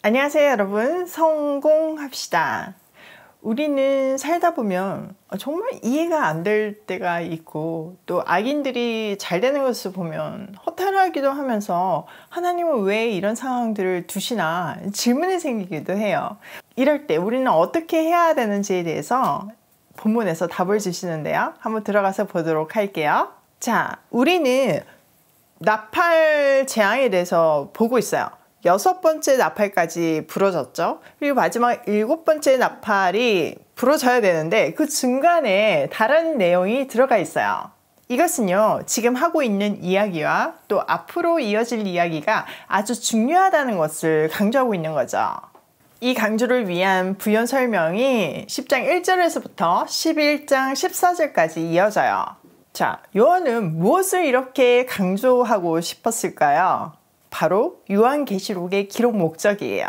안녕하세요 여러분, 성공합시다. 우리는 살다 보면 정말 이해가 안 될 때가 있고, 또 악인들이 잘 되는 것을 보면 허탈하기도 하면서 하나님은 왜 이런 상황들을 두시나 질문이 생기기도 해요. 이럴 때 우리는 어떻게 해야 되는지에 대해서 본문에서 답을 주시는데요, 한번 들어가서 보도록 할게요. 자, 우리는 나팔 재앙에 대해서 보고 있어요. 6번째 나팔까지 부러졌죠. 그리고 마지막 7번째 나팔이 부러져야 되는데 그 중간에 다른 내용이 들어가 있어요. 이것은요, 지금 하고 있는 이야기와 또 앞으로 이어질 이야기가 아주 중요하다는 것을 강조하고 있는 거죠. 이 강조를 위한 부연 설명이 10장 1절에서부터 11장 14절까지 이어져요. 자, 요한은 무엇을 이렇게 강조하고 싶었을까요? 바로 요한계시록의 기록 목적이에요.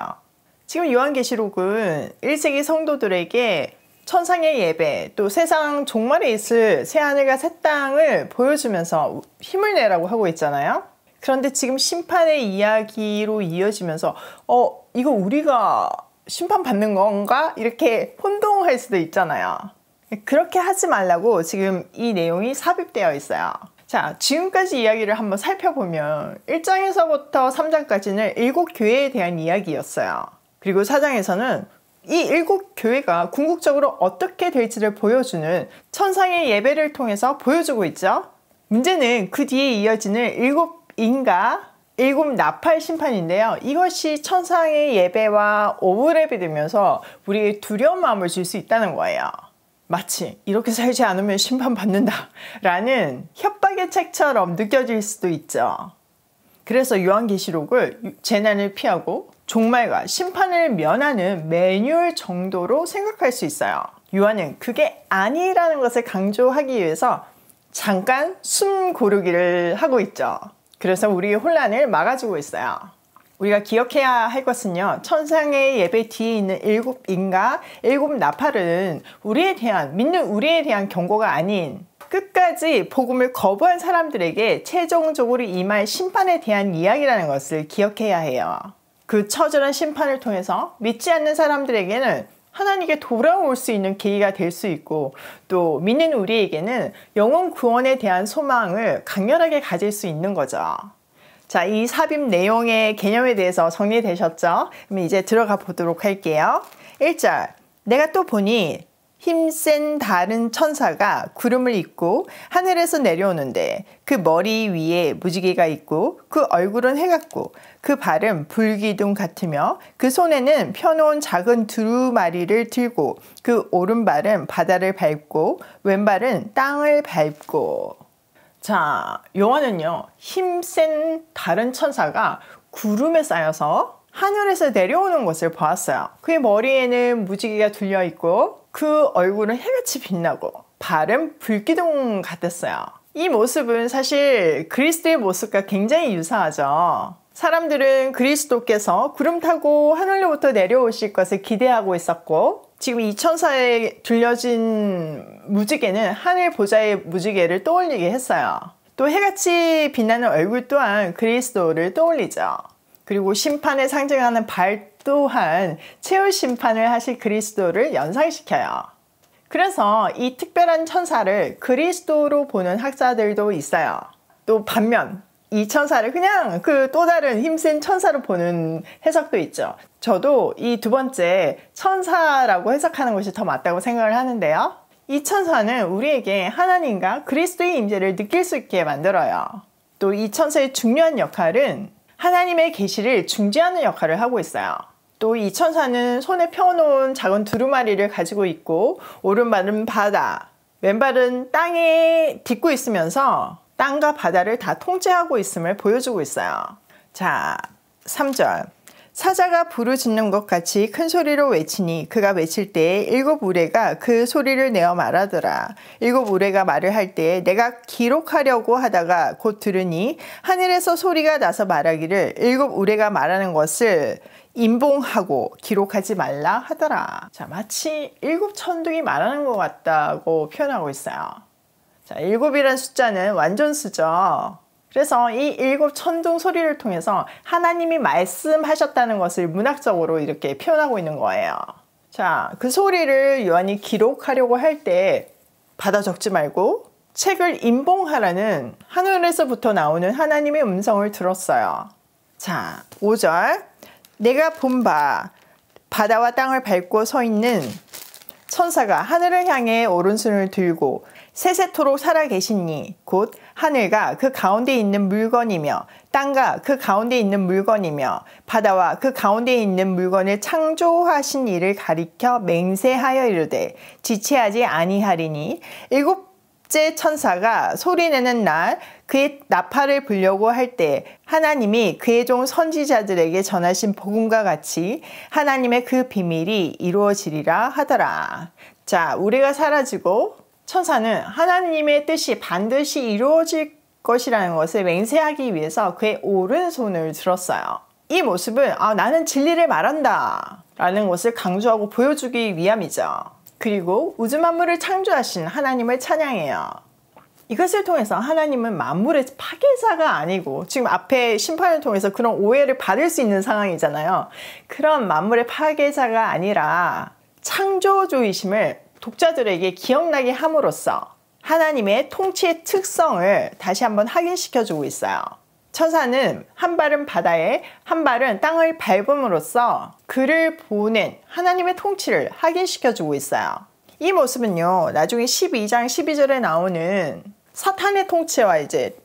지금 요한계시록은 1세기 성도들에게 천상의 예배, 또 세상 종말에 있을 새하늘과 새 땅을 보여주면서 힘을 내라고 하고 있잖아요. 그런데 지금 심판의 이야기로 이어지면서 이거 우리가 심판받는 건가? 이렇게 혼동할 수도 있잖아요. 그렇게 하지 말라고 지금 이 내용이 삽입되어 있어요. 자, 지금까지 이야기를 한번 살펴보면 1장에서부터 3장까지는 7교회에 대한 이야기였어요. 그리고 4장에서는 이 7교회가 궁극적으로 어떻게 될지를 보여주는 천상의 예배를 통해서 보여주고 있죠. 문제는 그 뒤에 이어지는 7인가 7 나팔 심판인데요. 이것이 천상의 예배와 오버랩이 되면서 우리에게 두려운 마음을 줄 수 있다는 거예요. 마치 이렇게 살지 않으면 심판받는다 라는 협박의 책처럼 느껴질 수도 있죠. 그래서 요한계시록을 재난을 피하고 종말과 심판을 면하는 매뉴얼 정도로 생각할 수 있어요. 요한은 그게 아니라는 것을 강조하기 위해서 잠깐 숨 고르기를 하고 있죠. 그래서 우리의 혼란을 막아주고 있어요. 우리가 기억해야 할 것은요, 천상의 예배 뒤에 있는 7인가 7 나팔은 믿는 우리에 대한 경고가 아닌 끝까지 복음을 거부한 사람들에게 최종적으로 임할 심판에 대한 이야기라는 것을 기억해야 해요. 그 처절한 심판을 통해서 믿지 않는 사람들에게는 하나님께 돌아올 수 있는 계기가 될 수 있고, 또 믿는 우리에게는 영혼 구원에 대한 소망을 강렬하게 가질 수 있는 거죠. 자, 이 삽입 내용의 개념에 대해서 정리되셨죠? 그럼 이제 들어가 보도록 할게요. 1절, 내가 또 보니 힘센 다른 천사가 구름을 입고 하늘에서 내려오는데 그 머리 위에 무지개가 있고 그 얼굴은 해같고 그 발은 불기둥 같으며 그 손에는 펴놓은 작은 두루마리를 들고 그 오른발은 바다를 밟고 왼발은 땅을 밟고. 자, 요한은요, 힘센 다른 천사가 구름에 쌓여서 하늘에서 내려오는 것을 보았어요. 그의 머리에는 무지개가 둘려 있고 그 얼굴은 해같이 빛나고 발은 불기둥 같았어요. 이 모습은 사실 그리스도의 모습과 굉장히 유사하죠. 사람들은 그리스도께서 구름 타고 하늘로부터 내려오실 것을 기대하고 있었고, 지금 이 천사에 둘려진 무지개는 하늘 보좌의 무지개를 떠올리게 했어요. 또 해같이 빛나는 얼굴 또한 그리스도를 떠올리죠. 그리고 심판을 상징하는 발 또한 최후 심판을 하실 그리스도를 연상시켜요. 그래서 이 특별한 천사를 그리스도로 보는 학자들도 있어요. 또 반면 이 천사를 그냥 그 또 다른 힘센 천사로 보는 해석도 있죠. 저도 이 두 번째 천사라고 해석하는 것이 더 맞다고 생각을 하는데요. 이 천사는 우리에게 하나님과 그리스도의 임재를 느낄 수 있게 만들어요. 또 이 천사의 중요한 역할은 하나님의 계시를 중지하는 역할을 하고 있어요. 또 이 천사는 손에 펴놓은 작은 두루마리를 가지고 있고 오른발은 바다, 왼발은 땅에 딛고 있으면서 땅과 바다를 다 통제하고 있음을 보여주고 있어요. 자, 3절. 사자가 부르짖는 것 같이 큰 소리로 외치니 그가 외칠 때에 7 우레가 그 소리를 내어 말하더라. 7 우레가 말을 할 때에 내가 기록하려고 하다가 곧 들으니 하늘에서 소리가 나서 말하기를 7 우레가 말하는 것을 임봉하고 기록하지 말라 하더라. 자, 마치 7 천둥이 말하는 것 같다고 표현하고 있어요. 자, 7이라는 숫자는 완전수죠. 그래서 이 7 천둥 소리를 통해서 하나님이 말씀하셨다는 것을 문학적으로 이렇게 표현하고 있는 거예요. 자, 그 소리를 요한이 기록하려고 할 때 받아 적지 말고 책을 임봉하라는 하늘에서부터 나오는 하나님의 음성을 들었어요. 자, 5절. 내가 본 바 바다와 땅을 밟고 서 있는 천사가 하늘을 향해 오른손을 들고 세세토록 살아계시니 곧 하늘과 그 가운데 있는 물건이며 땅과 그 가운데 있는 물건이며 바다와 그 가운데 있는 물건을 창조하신 이를 가리켜 맹세하여 이르되 지체하지 아니하리니 7째 천사가 소리내는 날 그의 나팔을 불려고 할 때 하나님이 그의 종 선지자들에게 전하신 복음과 같이 하나님의 그 비밀이 이루어지리라 하더라. 자, 우리가 사라지고 천사는 하나님의 뜻이 반드시 이루어질 것이라는 것을 맹세하기 위해서 그의 오른손을 들었어요. 이 모습은 나는 진리를 말한다 라는 것을 강조하고 보여주기 위함이죠. 그리고 우주 만물을 창조하신 하나님을 찬양해요. 이것을 통해서 하나님은 만물의 파괴자가 아니고 지금 앞에 심판을 통해서 그런 오해를 받을 수 있는 상황이잖아요. 그런 만물의 파괴자가 아니라 창조주이심을 독자들에게 기억나게 함으로써 하나님의 통치의 특성을 다시 한번 확인시켜주고 있어요. 천사는 한 발은 바다에 한 발은 땅을 밟음으로써 그를 보낸 하나님의 통치를 확인시켜주고 있어요. 이 모습은요, 나중에 12장 12절에 나오는 사탄의 통치와 이제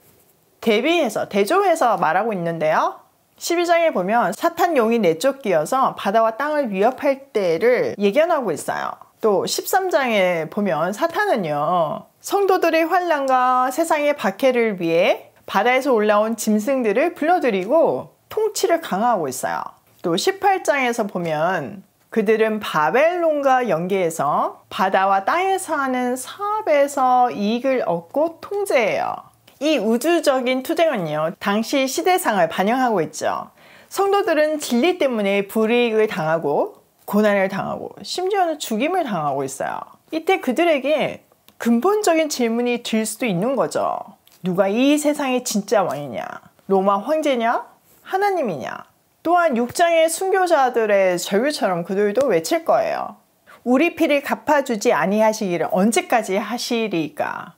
대조해서 말하고 있는데요. 12장에 보면 사탄 용이 내쫓기어서 바다와 땅을 위협할 때를 예견하고 있어요. 또 13장에 보면 사탄은요, 성도들의 환난과 세상의 박해를 위해 바다에서 올라온 짐승들을 불러들이고 통치를 강화하고 있어요. 또 18장에서 보면 그들은 바벨론과 연계해서 바다와 땅에 사는 사업에서 이익을 얻고 통제해요. 이 우주적인 투쟁은요, 당시 시대상을 반영하고 있죠. 성도들은 진리 때문에 불이익을 당하고 고난을 당하고 심지어는 죽임을 당하고 있어요. 이때 그들에게 근본적인 질문이 들 수도 있는 거죠. 누가 이 세상의 진짜 왕이냐? 로마 황제냐? 하나님이냐? 또한 6장의 순교자들의 절규처럼 그들도 외칠 거예요. 우리 피를 갚아주지 아니하시기를 언제까지 하시리까?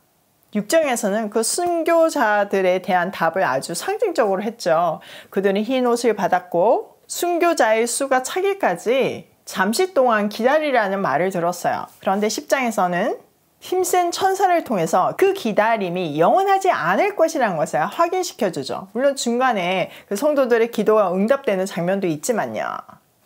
6장에서는 그 순교자들에 대한 답을 아주 상징적으로 했죠. 그들은 흰 옷을 받았고 순교자의 수가 차기까지 잠시 동안 기다리라는 말을 들었어요. 그런데 10장에서는 힘센 천사를 통해서 그 기다림이 영원하지 않을 것이라는 것을 확인시켜주죠. 물론 중간에 그 성도들의 기도가 응답되는 장면도 있지만요.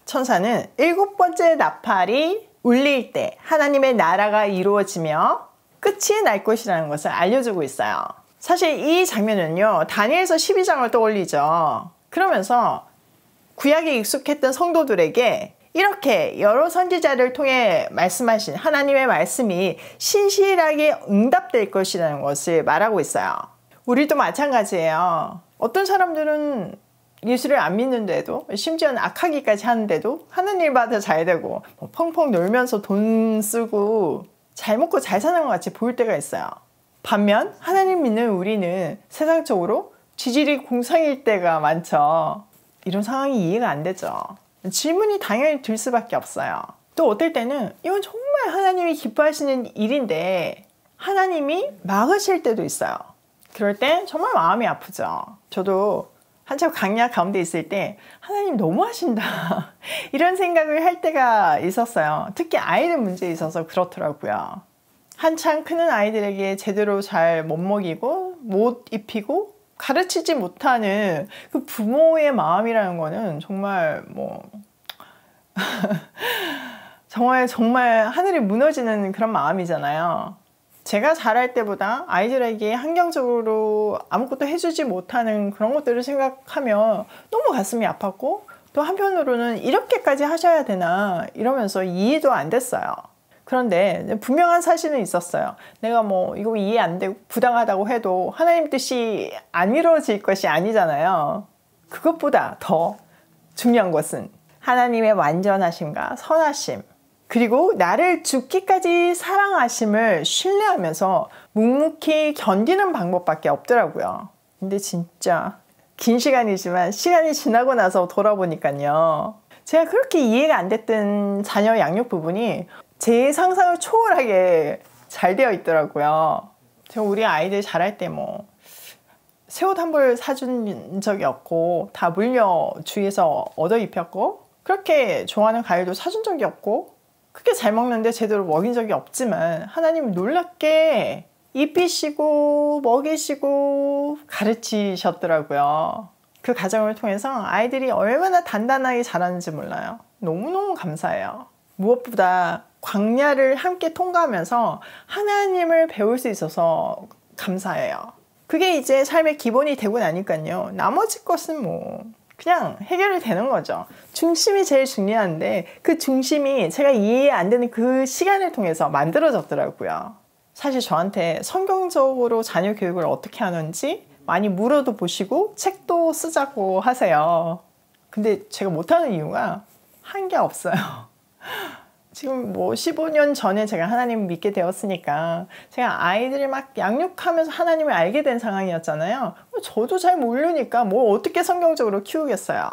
천사는 7번째 나팔이 울릴 때 하나님의 나라가 이루어지며 끝이 날 것이라는 것을 알려주고 있어요. 사실 이 장면은요, 다니엘서 12장을 떠올리죠. 그러면서 구약에 익숙했던 성도들에게 이렇게 여러 선지자를 통해 말씀하신 하나님의 말씀이 신실하게 응답될 것이라는 것을 말하고 있어요. 우리도 마찬가지예요. 어떤 사람들은 예수를 안 믿는데도, 심지어는 악하기까지 하는데도 하는 일마다 잘 되고 펑펑 놀면서 돈 쓰고 잘 먹고 잘 사는 것 같이 보일 때가 있어요. 반면 하나님 믿는 우리는 세상적으로 지질이 공상일 때가 많죠. 이런 상황이 이해가 안 되죠. 질문이 당연히 들 수밖에 없어요. 또 어떨 때는 이건 정말 하나님이 기뻐하시는 일인데 하나님이 막으실 때도 있어요. 그럴 때 정말 마음이 아프죠. 저도 한참 강약 가운데 있을 때 하나님 너무 하신다 이런 생각을 할 때가 있었어요. 특히 아이들 문제에 있어서 그렇더라고요. 한창 크는 아이들에게 제대로 잘 못 먹이고 못 입히고 가르치지 못하는 그 부모의 마음이라는 거는 정말 정말 하늘이 무너지는 그런 마음이잖아요. 제가 자랄 때보다 아이들에게 환경적으로 아무것도 해주지 못하는 그런 것들을 생각하면 너무 가슴이 아팠고, 또 한편으로는 이렇게까지 하셔야 되나 이러면서 이해도 안 됐어요. 그런데 분명한 사실은 있었어요. 내가 이거 이해 안 되고 부당하다고 해도 하나님 뜻이 안 이루어질 것이 아니잖아요. 그것보다 더 중요한 것은 하나님의 완전하심과 선하심, 그리고 나를 죽기까지 사랑하심을 신뢰하면서 묵묵히 견디는 방법밖에 없더라고요. 근데 진짜 긴 시간이지만 시간이 지나고 나서 돌아보니까요. 제가 그렇게 이해가 안 됐던 자녀 양육 부분이 제 상상을 초월하게 잘 되어 있더라고요. 제가 우리 아이들 자랄 때 뭐 새 옷 한 벌 사준 적이 없고 다 물려 주위에서 얻어 입혔고 그렇게 좋아하는 과일도 사준 적이 없고 그렇게 잘 먹는데 제대로 먹인 적이 없지만 하나님은 놀랍게 입히시고 먹이시고 가르치셨더라고요. 그 과정을 통해서 아이들이 얼마나 단단하게 자라는지 몰라요. 너무너무 감사해요. 무엇보다 광야를 함께 통과하면서 하나님을 배울 수 있어서 감사해요. 그게 이제 삶의 기본이 되고 나니까요. 나머지 것은 뭐 그냥 해결이 되는 거죠. 중심이 제일 중요한데 그 중심이 제가 이해 안 되는 그 시간을 통해서 만들어졌더라고요. 사실 저한테 성경적으로 자녀 교육을 어떻게 하는지 많이 물어도 보시고 책도 쓰자고 하세요. 근데 제가 못하는 이유가 한 게 없어요. 지금 뭐 15년 전에 제가 하나님을 믿게 되었으니까 제가 아이들을 막 양육하면서 하나님을 알게 된 상황이었잖아요. 저도 잘 모르니까 뭐 어떻게 성경적으로 키우겠어요.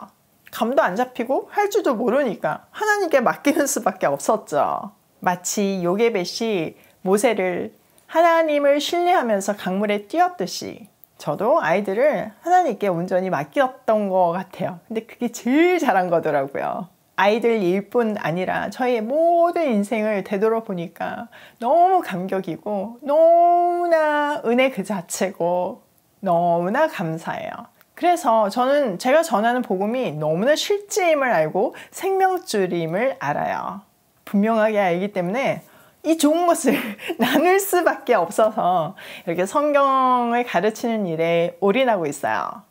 감도 안 잡히고 할 줄도 모르니까 하나님께 맡기는 수밖에 없었죠. 마치 요게벳이 모세를 하나님을 신뢰하면서 강물에 뛰었듯이 저도 아이들을 하나님께 온전히 맡겼던 것 같아요. 근데 그게 제일 잘한 거더라고요. 아이들 일뿐 아니라 저의 모든 인생을 되돌아보니까 너무 감격이고 너무나 은혜 그 자체고 너무나 감사해요. 그래서 저는 제가 전하는 복음이 너무나 실제임을 알고 생명줄임을 알아요. 분명하게 알기 때문에 이 좋은 것을 나눌 수밖에 없어서 이렇게 성경을 가르치는 일에 올인하고 있어요.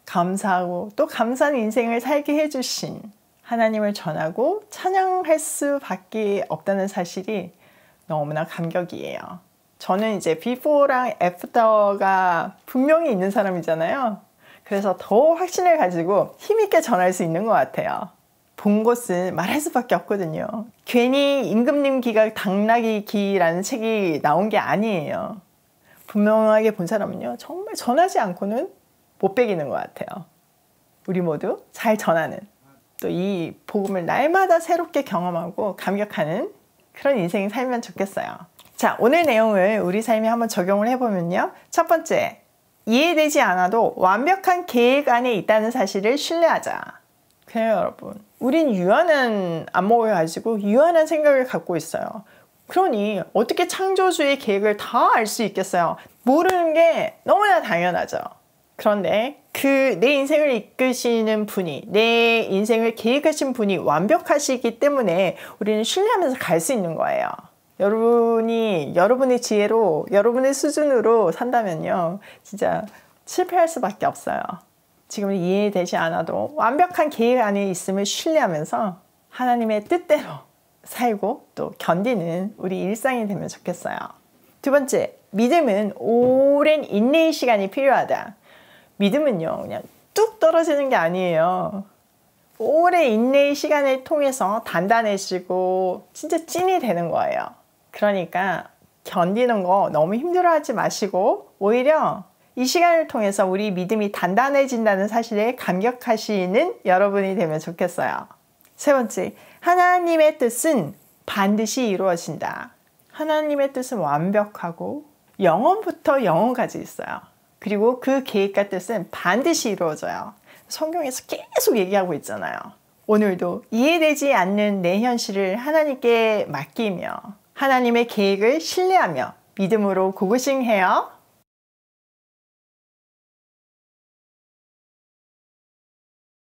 감사하고 또 감사한 인생을 살게 해주신 하나님을 전하고 찬양할 수밖에 없다는 사실이 너무나 감격이에요. 저는 이제 before랑 after가 분명히 있는 사람이잖아요. 그래서 더 확신을 가지고 힘있게 전할 수 있는 것 같아요. 본 것은 말할 수밖에 없거든요. 괜히 임금님 기가 당나귀 기라는 책이 나온 게 아니에요. 분명하게 본 사람은요. 정말 전하지 않고는 못 베기는 것 같아요. 우리 모두 잘 전하는 또 이 복음을 날마다 새롭게 경험하고 감격하는 그런 인생이 살면 좋겠어요. 자, 오늘 내용을 우리 삶에 한번 적용을 해보면요. 첫 번째, 이해되지 않아도 완벽한 계획 안에 있다는 사실을 신뢰하자. 그래요, 여러분. 우린 유한한 안목을 가지고 유한한 생각을 갖고 있어요. 그러니 어떻게 창조주의 계획을 다 알 수 있겠어요? 모르는 게 너무나 당연하죠. 그런데 그 내 인생을 이끄시는 분이, 내 인생을 계획하신 분이 완벽하시기 때문에 우리는 신뢰하면서 갈 수 있는 거예요. 여러분이 여러분의 지혜로, 여러분의 수준으로 산다면요. 진짜 실패할 수밖에 없어요. 지금 이해되지 않아도 완벽한 계획 안에 있음을 신뢰하면서 하나님의 뜻대로 살고 또 견디는 우리 일상이 되면 좋겠어요. 두 번째, 믿음은 오랜 인내의 시간이 필요하다. 믿음은요, 그냥 뚝 떨어지는 게 아니에요. 오랜 인내의 시간을 통해서 단단해지고 진짜 찐이 되는 거예요. 그러니까 견디는 거 너무 힘들어하지 마시고 오히려 이 시간을 통해서 우리 믿음이 단단해진다는 사실에 감격하시는 여러분이 되면 좋겠어요. 세 번째, 하나님의 뜻은 반드시 이루어진다. 하나님의 뜻은 완벽하고 영원부터 영원까지 있어요. 그리고 그 계획과 뜻은 반드시 이루어져요. 성경에서 계속 얘기하고 있잖아요. 오늘도 이해되지 않는 내 현실을 하나님께 맡기며 하나님의 계획을 신뢰하며 믿음으로 고고싱해요.